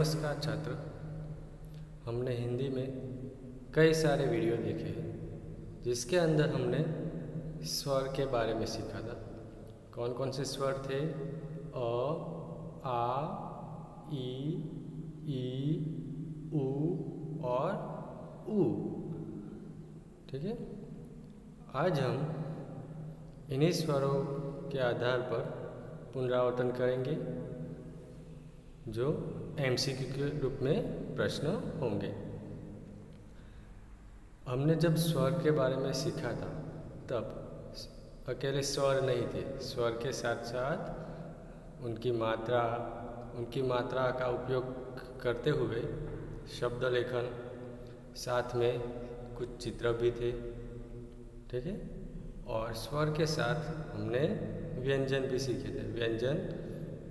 नमस्कार छात्र। हमने हिंदी में कई सारे वीडियो देखे हैं जिसके अंदर हमने स्वर के बारे में सीखा था। कौन कौन से स्वर थे? अ, आ, ई, उ और ऊ। ठीक है, आज हम इन्हीं स्वरों के आधार पर पुनरावर्तन करेंगे जो एमसीक्यू के रूप में प्रश्न होंगे। हमने जब स्वर के बारे में सीखा था तब अकेले स्वर नहीं थे, स्वर के साथ साथ उनकी मात्रा का उपयोग करते हुए शब्द लेखन, साथ में कुछ चित्र भी थे। ठीक है, और स्वर के साथ हमने व्यंजन भी सीखे थे। व्यंजन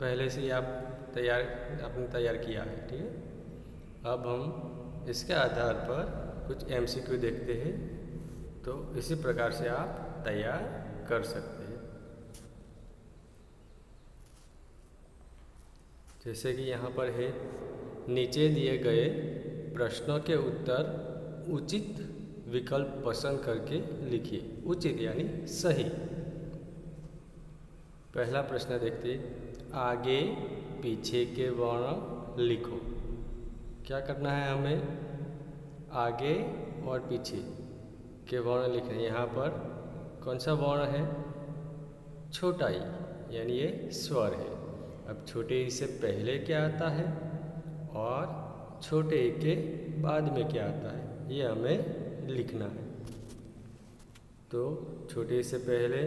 पहले से ही आपने तैयार किया है। ठीक है, अब हम इसके आधार पर कुछ एमसीक्यू देखते हैं, तो इसी प्रकार से आप तैयार कर सकते हैं। जैसे कि यहाँ पर है, नीचे दिए गए प्रश्नों के उत्तर उचित विकल्प पसंद करके लिखिए। उचित यानी सही। पहला प्रश्न देखते हैं, आगे पीछे के वर्ण लिखो। क्या करना है हमें? आगे और पीछे के वर्ण लिखने हैं। यहाँ पर कौन सा वर्ण है? छोटा ई, यानी ये स्वर है। अब छोटे ई से पहले क्या आता है और छोटे ई के बाद में क्या आता है, ये हमें लिखना है। तो छोटे ई से पहले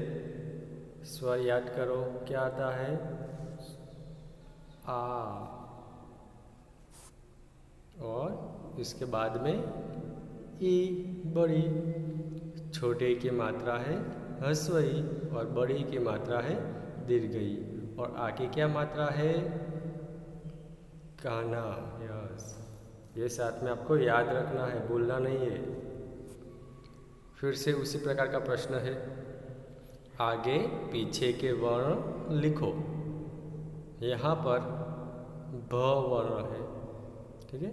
स्वर याद करो, क्या आता है? आ, और इसके बाद में ई, बड़ी। छोटे की मात्रा है ह्रस्व ई और बड़ी की मात्रा है दीर्घ ई। और आ की क्या मात्रा है? काना। यस, ये साथ में आपको याद रखना है, भूलना नहीं है। फिर से उसी प्रकार का प्रश्न है, आगे पीछे के वर्ण लिखो। यहाँ पर भ वर्ण है। ठीक है,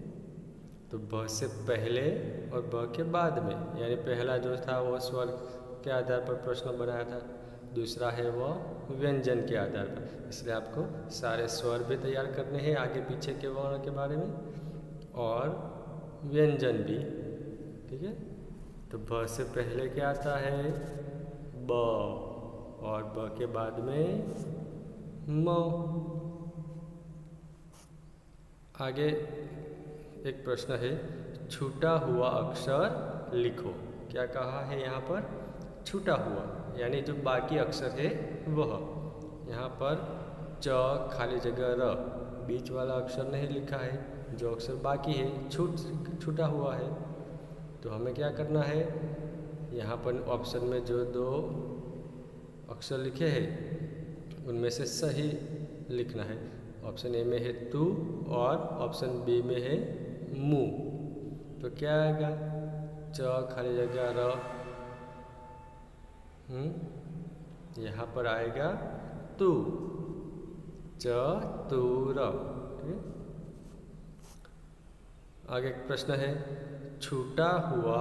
तो भ से पहले और ब के बाद में, यानी पहला जो था वो स्वर के आधार पर प्रश्न बनाया था, दूसरा है वह व्यंजन के आधार पर। इसलिए आपको सारे स्वर भी तैयार करने हैं आगे पीछे के वर्ण के बारे में, और व्यंजन भी। ठीक है, तो ब से पहले क्या आता है? ब, और ब के बाद में म। आगे एक प्रश्न है, छूटा हुआ अक्षर लिखो। क्या कहा है यहाँ पर? छूटा हुआ, यानी जो बाकी अक्षर है वह। यहाँ पर च खाली जगह र, बीच वाला अक्षर नहीं लिखा है, जो अक्षर बाकी है छूटा हुआ है। तो हमें क्या करना है? यहाँ पर ऑप्शन में जो दो अक्षर लिखे हैं उनमें से सही लिखना है। ऑप्शन ए में है तू और ऑप्शन बी में है मु। तो क्या आएगा? च खाली जगह र, यहाँ पर आएगा तू, च तू र। ठीक है, आगे एक प्रश्न है, छूटा हुआ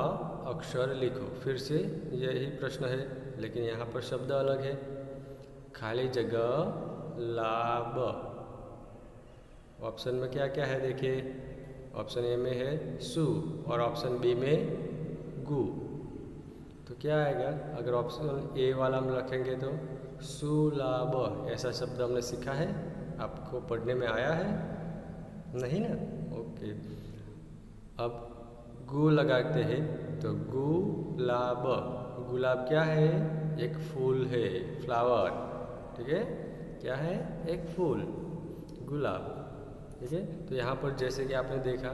अक्षर लिखो। फिर से यही प्रश्न है, लेकिन यहाँ पर शब्द अलग है। खाली जगह लाभ। ऑप्शन में क्या क्या है देखिए, ऑप्शन ए में है सु और ऑप्शन बी में गु। तो क्या आएगा? अगर ऑप्शन ए वाला हम रखेंगे तो सुलाभ, ऐसा शब्द हमने सीखा है, आपको पढ़ने में आया है नहीं ना? ओके, अब गु लगाते हैं तो गुलाब। गुलाब क्या है? एक फूल है, फ्लावर। ठीक है, क्या है? एक फूल, गुलाब। ठीक है, तो यहाँ पर जैसे कि आपने देखा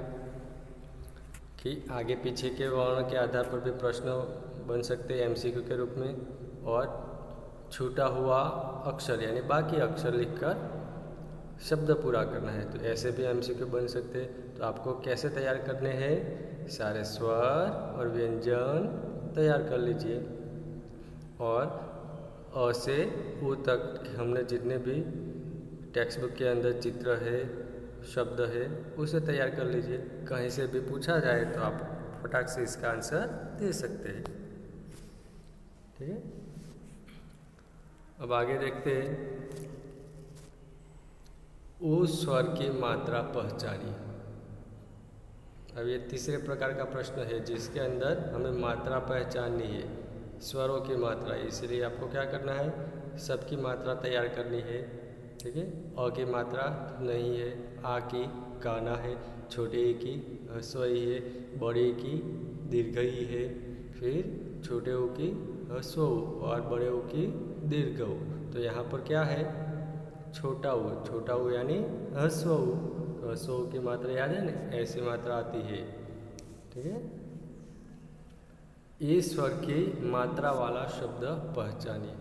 कि आगे पीछे के वर्ण के आधार पर भी प्रश्न बन सकते हैं एमसीक्यू के रूप में, और छूटा हुआ अक्षर यानी बाकी अक्षर लिखकर शब्द पूरा करना है, तो ऐसे भी एमसीक्यू बन सकते हैं। तो आपको कैसे तैयार करने हैं? सारे स्वर और व्यंजन तैयार कर लीजिए, और अ से उ तक हमने जितने भी टेक्स्ट बुक के अंदर चित्र है शब्द है उसे तैयार कर लीजिए। कहीं से भी पूछा जाए तो आप फटाक से इसका आंसर दे सकते हैं। ठीक है, अब आगे देखते हैं। उस स्वर की मात्रा पहचानिए। अब ये तीसरे प्रकार का प्रश्न है जिसके अंदर हमें मात्रा पहचाननी है, स्वरों की मात्रा। इसलिए आपको क्या करना है, सबकी मात्रा तैयार करनी है। ठीक है, अ की मात्रा नहीं है, आ की काना है, छोटे ए की ह्रस्वई है, बड़े ए की दीर्घई है, फिर छोटे ओ की ह्रस्व और बड़े ओ की दीर्घ ऊ। तो यहाँ पर क्या है, छोटा ऊ यानी ह्रस्व ऊ। ह्रस्व ऊ की मात्रा याद है ना, ऐसी मात्रा आती है। ठीक है, इस स्वर की मात्रा वाला शब्द पहचानिए।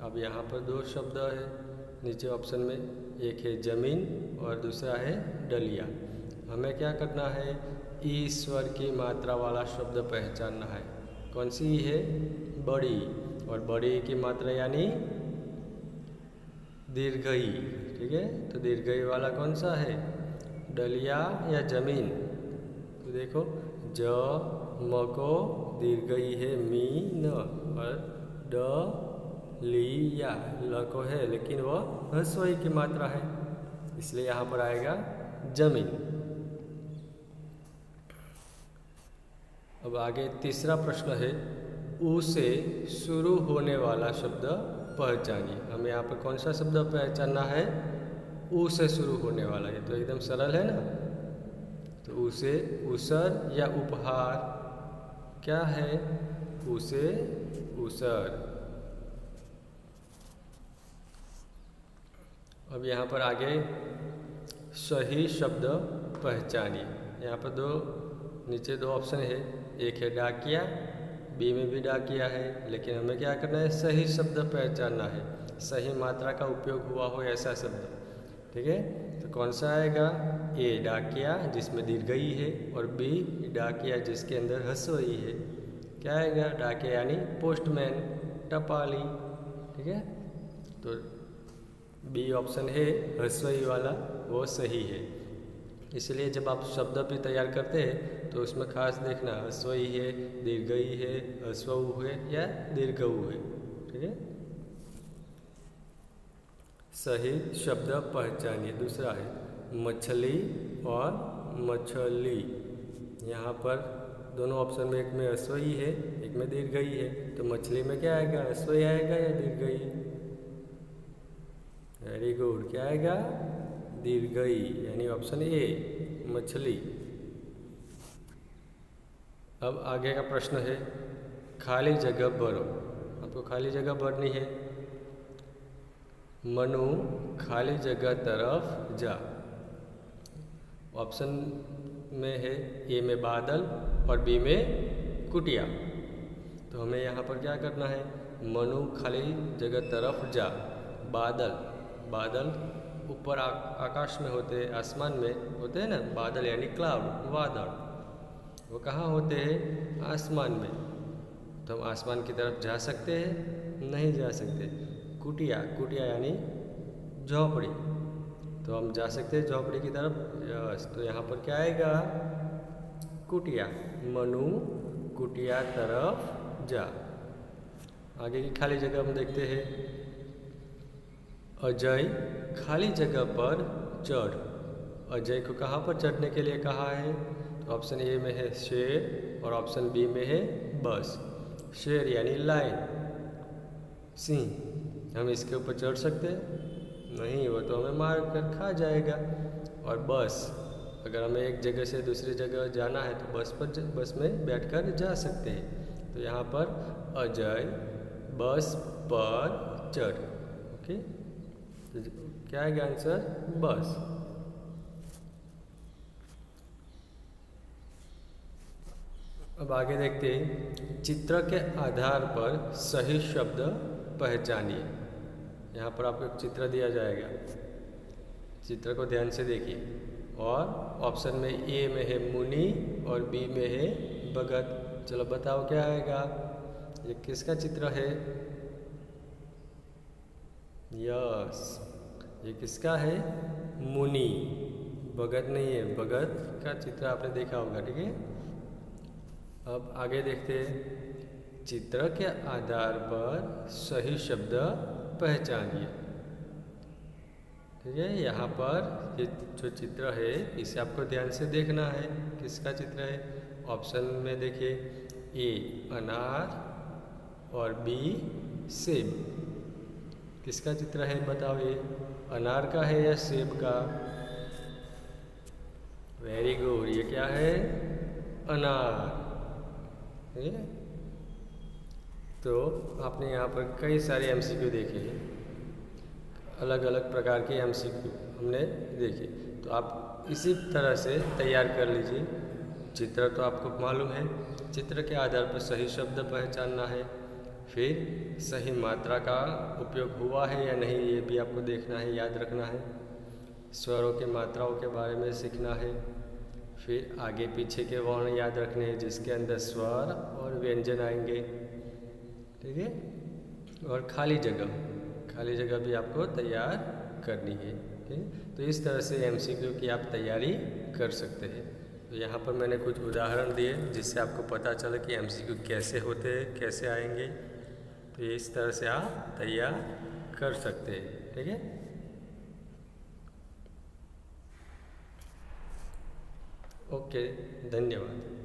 अब यहाँ पर दो शब्द है नीचे ऑप्शन में, एक है जमीन और दूसरा है डलिया। हमें क्या करना है, इस स्वर की मात्रा वाला शब्द पहचानना है। कौन सी है, बड़ी, और बड़ी की मात्रा यानी दीर्घई। ठीक है, तो दीर्घई वाला कौन सा है, डलिया या जमीन। तो देखो ज म को दीर्घई है मी न, और ड लिया ल को है लेकिन वह ह्रस्वई की मात्रा है, इसलिए यहाँ पर आएगा जमीन। अब आगे तीसरा प्रश्न है, ऊ से शुरू होने वाला शब्द पहचानिए। हमें यहाँ पर कौन सा शब्द पहचानना है, ऊ से शुरू होने वाला। ये तो एकदम सरल है ना। तो ऊ से उसर या उपहार, क्या है, ऊ से उसर। अब यहाँ पर आगे सही शब्द पहचानिए। यहाँ पर नीचे दो ऑप्शन है, एक है डाकिया, बी में भी डाकिया है, लेकिन हमें क्या करना है, सही शब्द पहचानना है, सही मात्रा का उपयोग हुआ हो ऐसा शब्द। ठीक है, तो कौन सा आएगा, ए डाकिया जिसमें दीर्घई है, और बी डाकिया जिसके अंदर ह्रस्वई है। क्या आएगा, डाकिया यानी पोस्टमैन, टपाली। ठीक है, तो बी ऑप्शन है ह्रस्वई वाला, वो सही है। इसलिए जब आप शब्द भी तैयार करते हैं तो उसमें खास देखना, ह्रस्वई है, दीर्घई है, ह्रस्व ऊ है या दीर्घ ऊ है। ठीक है, सही शब्द पहचानिए। दूसरा है मछली और मछली। यहाँ पर दोनों ऑप्शन में, एक में ह्रस्वई है एक में दीर्घई है, तो मछली में क्या आएगा, ह्रस्वई आएगा या दीर्घई। वेरी गुड, क्या आएगा, दीर्घई, यानी ऑप्शन ए मछली। अब आगे का प्रश्न है, खाली जगह भरो। आपको खाली जगह भरनी है। मनु खाली जगह तरफ जा। ऑप्शन में है, ए में बादल और बी में कुटिया। तो हमें यहाँ पर क्या करना है, मनु खाली जगह तरफ जा। बादल ऊपर आकाश में होते हैं, आसमान में होते हैं ना बादल, यानी क्लाउड, वादल। वो कहाँ होते हैं, आसमान में। तो हम आसमान की तरफ जा सकते हैं, नहीं जा सकते। कुटिया यानी झोपड़ी, तो हम जा सकते हैं झोपड़ी की तरफ। यस, तो यहाँ पर क्या आएगा, कुटिया। मनु कुटिया तरफ जा। आगे की खाली जगह हम देखते हैं। अजय खाली जगह पर चढ़। अजय को कहाँ पर चढ़ने के लिए कहा है, तो ऑप्शन ए में है शेर और ऑप्शन बी में है बस। शेर यानी लाइन, सिंह, हम इसके ऊपर चढ़ सकते हैं नहीं, वो तो हमें मार कर खा जाएगा। और बस, अगर हमें एक जगह से दूसरी जगह जाना है तो बस में बैठकर जा सकते हैं। तो यहाँ पर अजय बस पर चढ़। ओके, तो क्या है आंसर, बस। अब आगे देखते हैं, चित्र के आधार पर सही शब्द पहचानिए। यहाँ पर आपको एक चित्र दिया जाएगा, चित्र को ध्यान से देखिए। और ऑप्शन में ए में है मुनि और बी में है भगत। चलो बताओ क्या आएगा, ये किसका चित्र है, यस, ये किसका है, मुनि। भगत नहीं है, भगत का चित्र आपने देखा होगा। ठीक है, अब आगे देखते हैं। चित्र के आधार पर सही शब्द पहचानिए। ठीक है, यहाँ पर ये जो चित्र है इसे आपको ध्यान से देखना है। किसका चित्र है? ऑप्शन में देखिए, ए अनार और बी सेब। किसका चित्र है बताओ, ये अनार का है या सेब का? वेरी गुड, ये क्या है? अनार। ठीक है, तो आपने यहाँ पर कई सारे एमसीक्यू देखे, अलग अलग प्रकार के एमसीक्यू हमने देखे। तो आप इसी तरह से तैयार कर लीजिए। चित्र तो आपको मालूम है, चित्र के आधार पर सही शब्द पहचानना है, फिर सही मात्रा का उपयोग हुआ है या नहीं ये भी आपको देखना है, याद रखना है। स्वरों के मात्राओं के बारे में सीखना है, फिर आगे पीछे के वर्ण याद रखने हैं जिसके अंदर स्वर और व्यंजन आएंगे। ठीक है, और खाली जगह भी आपको तैयार करनी है। ठीक है, तो इस तरह से एमसीक्यू की आप तैयारी कर सकते हैं। तो यहाँ पर मैंने कुछ उदाहरण दिए जिससे आपको पता चले कि एमसीक्यू कैसे होते हैं, कैसे आएंगे। तो इस तरह से आप तैयार कर सकते हैं। ठीक है, ओके, धन्यवाद।